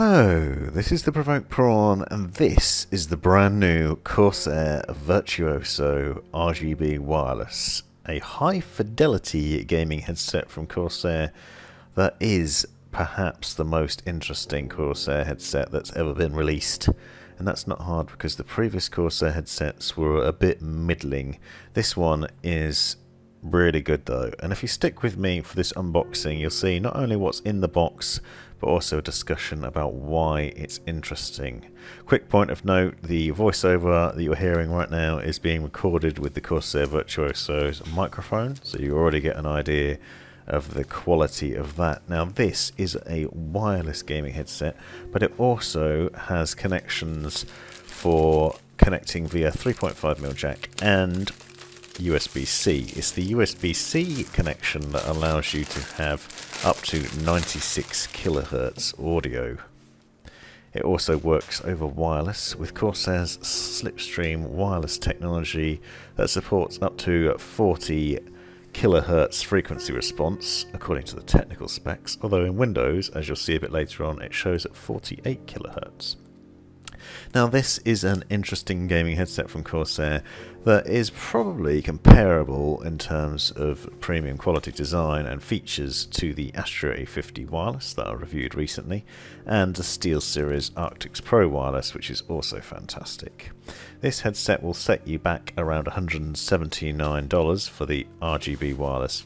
Hello, this is the Provoked Prawn, and this is the brand new Corsair Virtuoso RGB wireless, a high-fidelity gaming headset from Corsair that is perhaps the most interesting Corsair headset that's ever been released. And that's not hard because the previous Corsair headsets were a bit middling. This one is really good though, and if you stick with me for this unboxing, you'll see not only what's in the box, but also a discussion about why it's interesting. Quick point of note, the voiceover that you're hearing right now is being recorded with the Corsair Virtuoso's microphone, so you already get an idea of the quality of that. Now this is a wireless gaming headset, but it also has connections for connecting via 3.5mm jack and USB-C. It's the USB-C connection that allows you to have up to 96 kHz audio. It also works over wireless with Corsair's Slipstream wireless technology that supports up to 40 kHz frequency response according to the technical specs, although in Windows, as you'll see a bit later on, it shows at 48 kHz. Now this is an interesting gaming headset from Corsair that is probably comparable in terms of premium quality design and features to the Astro A50 wireless that I reviewed recently, and the SteelSeries Arctis Pro wireless, which is also fantastic. This headset will set you back around $179 for the RGB wireless,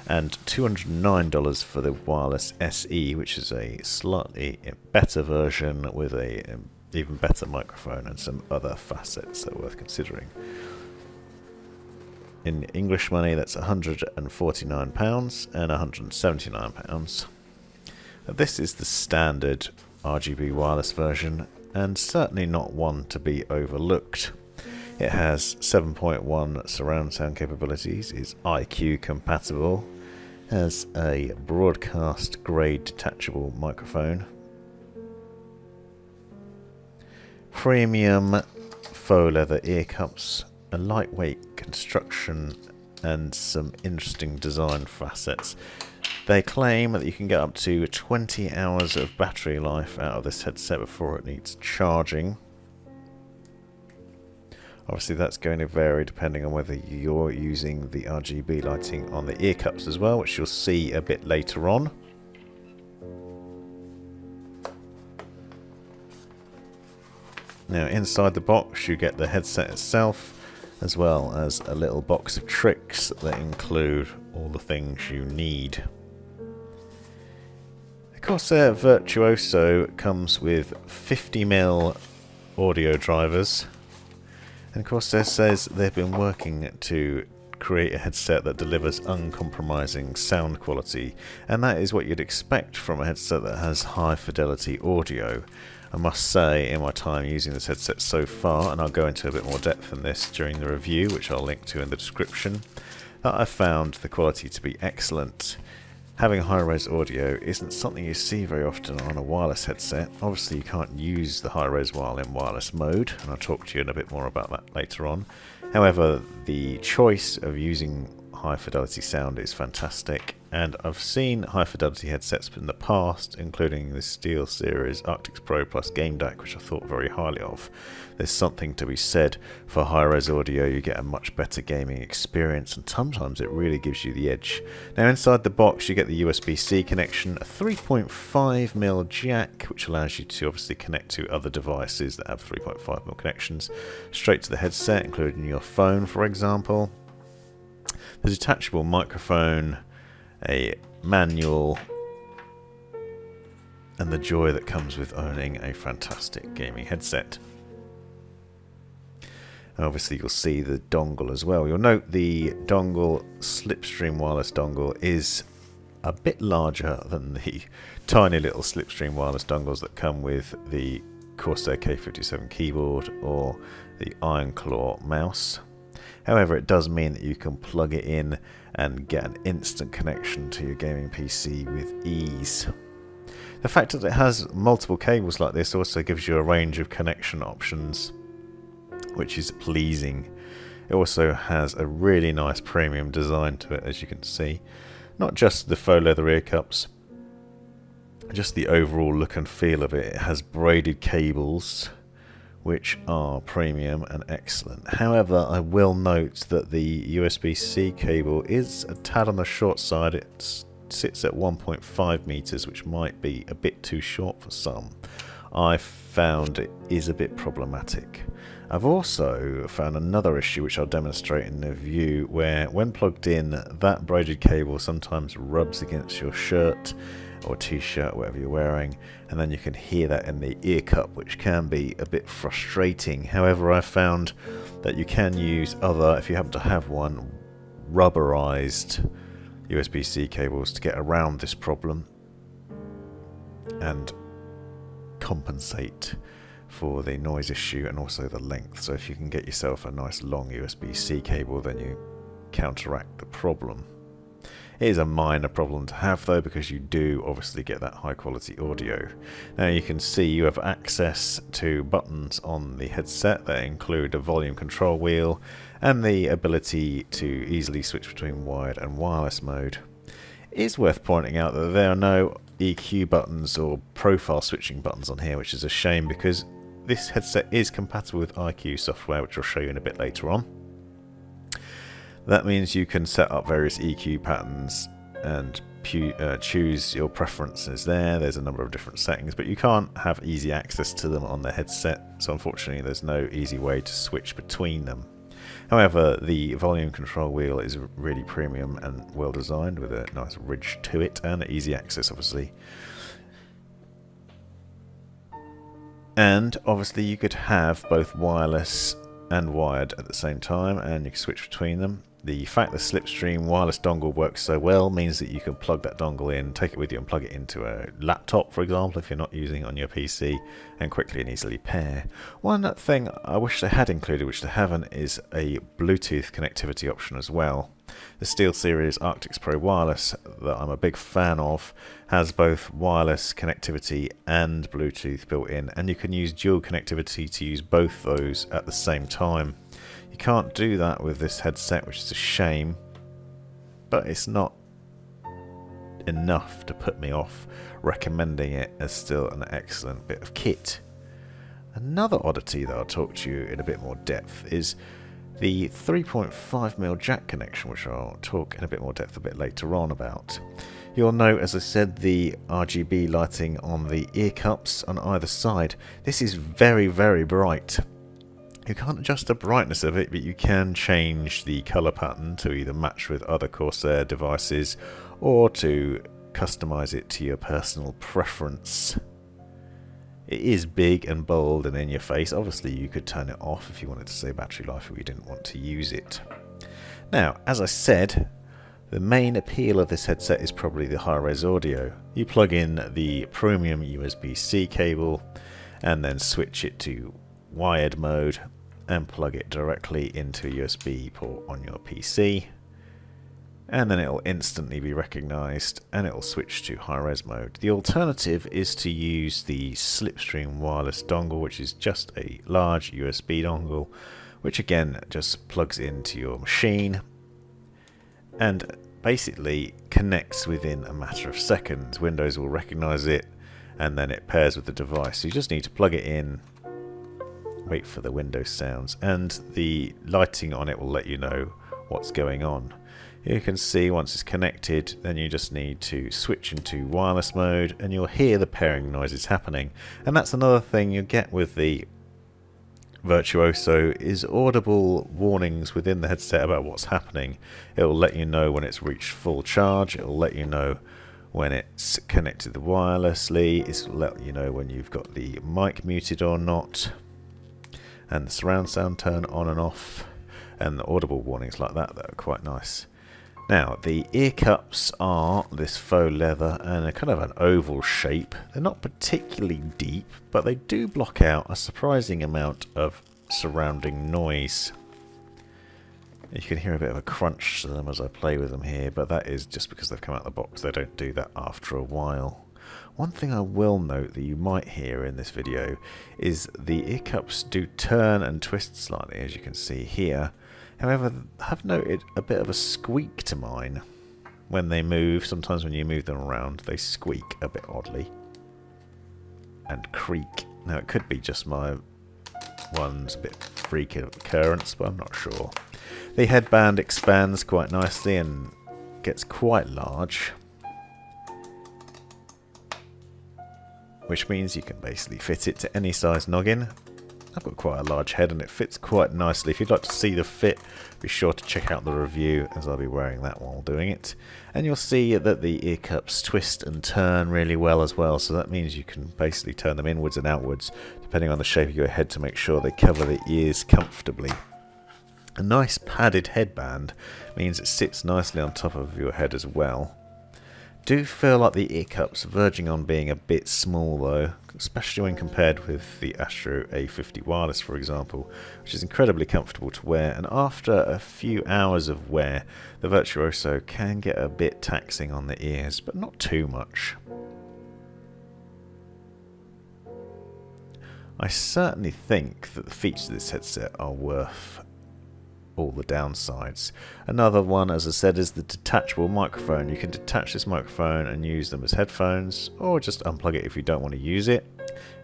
and $209 for the wireless SE, which is a slightly better version with a even better microphone and some other facets that are worth considering. In English money, that's £149 and £179. This is the standard RGB wireless version, and certainly not one to be overlooked. It has 7.1 surround sound capabilities, is iCue compatible, has a broadcast grade detachable microphone, premium faux leather ear cups, a lightweight construction, and some interesting design facets. They claim that you can get up to 20 hours of battery life out of this headset before it needs charging. Obviously that's going to vary depending on whether you're using the RGB lighting on the ear cups as well, which you'll see a bit later on. Now inside the box you get the headset itself, as well as a little box of tricks that include all the things you need. The Corsair Virtuoso comes with 50mm audio drivers, and Corsair says they've been working to create a headset that delivers uncompromising sound quality, and that is what you'd expect from a headset that has high fidelity audio. I must say, in my time using this headset so far, and I'll go into a bit more depth in this during the review, which I'll link to in the description, that I've found the quality to be excellent. Having high-res audio isn't something you see very often on a wireless headset. Obviously you can't use the high-res while in wireless mode, and I'll talk to you in a bit more about that later on. However, the choice of using high-fidelity sound is fantastic, and I've seen high-fidelity headsets in the past, including the SteelSeries Arctis Pro Plus Game DAC, which I thought very highly of. There's something to be said for high-res audio. You get a much better gaming experience, and sometimes it really gives you the edge. Now inside the box you get the USB-C connection, a 3.5mm jack, which allows you to obviously connect to other devices that have 3.5mm connections, straight to the headset, including your phone for example. The detachable microphone, a manual, and the joy that comes with owning a fantastic gaming headset. Obviously you'll see the dongle as well. You'll note the dongle, Slipstream wireless dongle, is a bit larger than the tiny little Slipstream wireless dongles that come with the Corsair K57 keyboard or the Iron Claw mouse. However, it does mean that you can plug it in and get an instant connection to your gaming PC with ease. The fact that it has multiple cables like this also gives you a range of connection options, which is pleasing. It also has a really nice premium design to it, as you can see. Not just the faux leather ear cups, just the overall look and feel of it. It has braided cables, which are premium and excellent. However, I will note that the USB-C cable is a tad on the short side. It sits at 1.5 meters, which might be a bit too short for some. I found it is a bit problematic. I've also found another issue, which I'll demonstrate in the view, where when plugged in, that braided cable sometimes rubs against your shirt or t-shirt, whatever you're wearing, and then you can hear that in the ear cup, which can be a bit frustrating. However, I found that you can use other, if you happen to have one, rubberized USB-C cables to get around this problem and compensate for the noise issue and also the length. So if you can get yourself a nice long USB-C cable, then you counteract the problem. It is a minor problem to have though, because you do obviously get that high quality audio. Now you can see you have access to buttons on the headset that include a volume control wheel and the ability to easily switch between wired and wireless mode. It is worth pointing out that there are no EQ buttons or profile switching buttons on here, which is a shame because this headset is compatible with iCue software, which I'll show you in a bit later on. That means you can set up various EQ patterns and choose your preferences there. There's a number of different settings, but you can't have easy access to them on the headset, so unfortunately there's no easy way to switch between them. However, the volume control wheel is really premium and well designed with a nice ridge to it and easy access obviously. And obviously you could have both wireless and wired at the same time, and you can switch between them. The fact the Slipstream wireless dongle works so well means that you can plug that dongle in, take it with you and plug it into a laptop, for example, if you're not using it on your PC, and quickly and easily pair. One thing I wish they had included, which they haven't, is a Bluetooth connectivity option as well. The SteelSeries Arctis Pro Wireless, that I'm a big fan of, has both wireless connectivity and Bluetooth built in, and you can use dual connectivity to use both those at the same time. You can't do that with this headset, which is a shame, but it's not enough to put me off recommending it as still an excellent bit of kit. Another oddity that I'll talk to you in a bit more depth is the 3.5mm jack connection, which I'll talk in a bit more depth a bit later on about. You'll note, as I said, the RGB lighting on the ear cups on either side. This is very, very bright. You can't adjust the brightness of it, but you can change the colour pattern to either match with other Corsair devices or to customise it to your personal preference. It is big and bold and in your face. Obviously you could turn it off if you wanted to save battery life or you didn't want to use it. Now, as I said, the main appeal of this headset is probably the high-res audio. You plug in the premium USB-C cable and then switch it to wired mode and plug it directly into a USB port on your PC, and then it will instantly be recognised and it will switch to high-res mode. The alternative is to use the Slipstream wireless dongle, which is just a large USB dongle, which again just plugs into your machine and basically connects within a matter of seconds. Windows will recognise it and then it pairs with the device. So you just need to plug it in, wait for the Windows sounds, and the lighting on it will let you know what's going on. You can see once it's connected, then you just need to switch into wireless mode and you'll hear the pairing noises happening. And that's another thing you get with the Virtuoso, is audible warnings within the headset about what's happening. It will let you know when it's reached full charge, it will let you know when it's connected wirelessly, it will let you know when you've got the mic muted or not, and the surround sound turn on and off, and the audible warnings like that are quite nice. Now, the ear cups are this faux leather and a kind of an oval shape. They're not particularly deep, but they do block out a surprising amount of surrounding noise. You can hear a bit of a crunch to them as I play with them here, but that is just because they've come out of the box. They don't do that after a while. One thing I will note that you might hear in this video is the ear cups do turn and twist slightly, as you can see here. However, I have noted a bit of a squeak to mine. when they move. Sometimes when you move them around, they squeak a bit oddly and creak. Now it could be just my one's a bit freak of occurrence, but I'm not sure. The headband expands quite nicely and gets quite large, which means you can basically fit it to any size noggin. I've got quite a large head and it fits quite nicely. If you'd like to see the fit, be sure to check out the review, as I'll be wearing that while doing it. And you'll see that the ear cups twist and turn really well as well, so that means you can basically turn them inwards and outwards depending on the shape of your head to make sure they cover the ears comfortably. A nice padded headband means it sits nicely on top of your head as well. Do feel like the ear cups verging on being a bit small though, especially when compared with the Astro A50 wireless, for example, which is incredibly comfortable to wear, and after a few hours of wear the Virtuoso can get a bit taxing on the ears, but not too much. I certainly think that the features of this headset are worth all the downsides. Another one, as I said, is the detachable microphone. You can detach this microphone and use them as headphones, or just unplug it if you don't want to use it,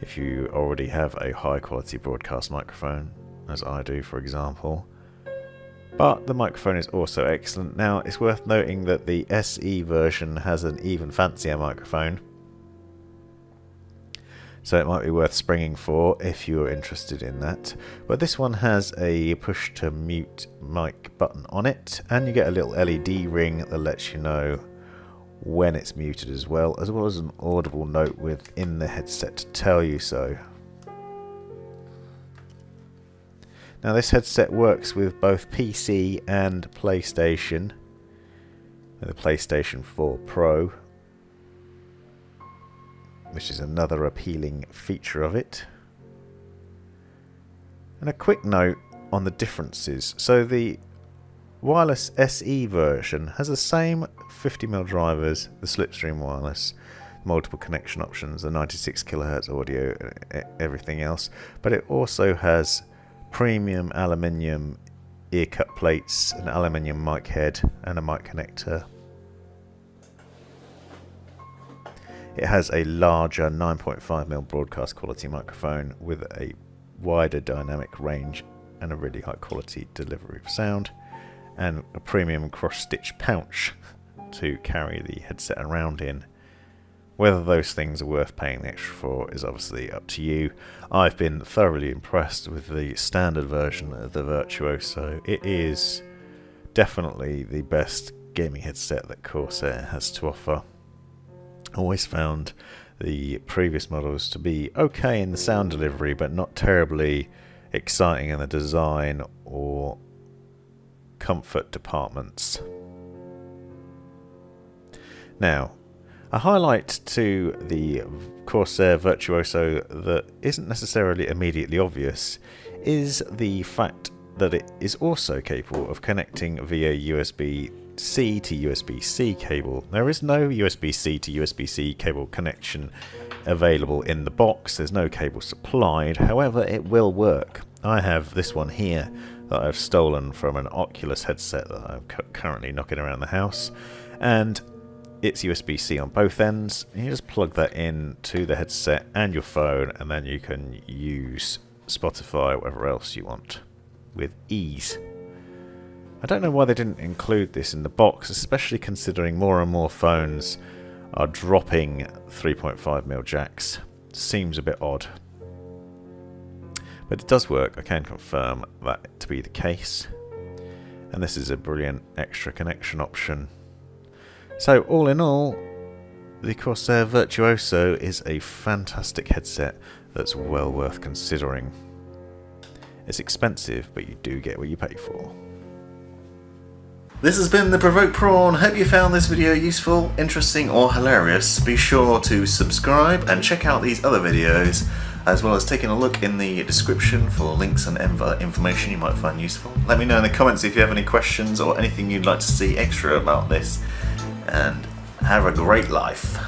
if you already have a high quality broadcast microphone, as I do for example. But the microphone is also excellent. Now it's worth noting that the SE version has an even fancier microphone, so it might be worth springing for if you're interested in that. But this one has a push to mute mic button on it, and you get a little LED ring that lets you know when it's muted as well as an audible note within the headset to tell you so. Now this headset works with both PC and PlayStation, the PlayStation 4 Pro, which is another appealing feature of it. And a quick note on the differences. So the wireless SE version has the same 50mm drivers, the Slipstream wireless, multiple connection options, the 96 kHz audio, everything else, but it also has premium aluminium ear cup plates, an aluminium mic head and a mic connector. It has a larger 9.5mm broadcast quality microphone with a wider dynamic range and a really high quality delivery of sound, and a premium cross-stitch pouch to carry the headset around in. Whether those things are worth paying the extra for is obviously up to you. I've been thoroughly impressed with the standard version of the Virtuoso. It is definitely the best gaming headset that Corsair has to offer. Always found the previous models to be okay in the sound delivery, but not terribly exciting in the design or comfort departments. Now, a highlight to the Corsair Virtuoso that isn't necessarily immediately obvious is the fact that it is also capable of connecting via USB-C to USB-C cable. There is no USB-C to USB-C cable connection available in the box. There's no cable supplied. However, it will work. I have this one here that I've stolen from an Oculus headset that I'm currently knocking around the house, and it's USB-C on both ends. You just plug that in to the headset and your phone, and then you can use Spotify or whatever else you want with ease. I don't know why they didn't include this in the box, especially considering more and more phones are dropping 3.5mm jacks. Seems a bit odd. But it does work, I can confirm that to be the case. And this is a brilliant extra connection option. So all in all, the Corsair Virtuoso is a fantastic headset that's well worth considering. It's expensive, but you do get what you pay for. This has been The Provoked Prawn. Hope you found this video useful, interesting or hilarious. Be sure to subscribe and check out these other videos, as well as taking a look in the description for links and other information you might find useful. Let me know in the comments if you have any questions or anything you'd like to see extra about this, and have a great life.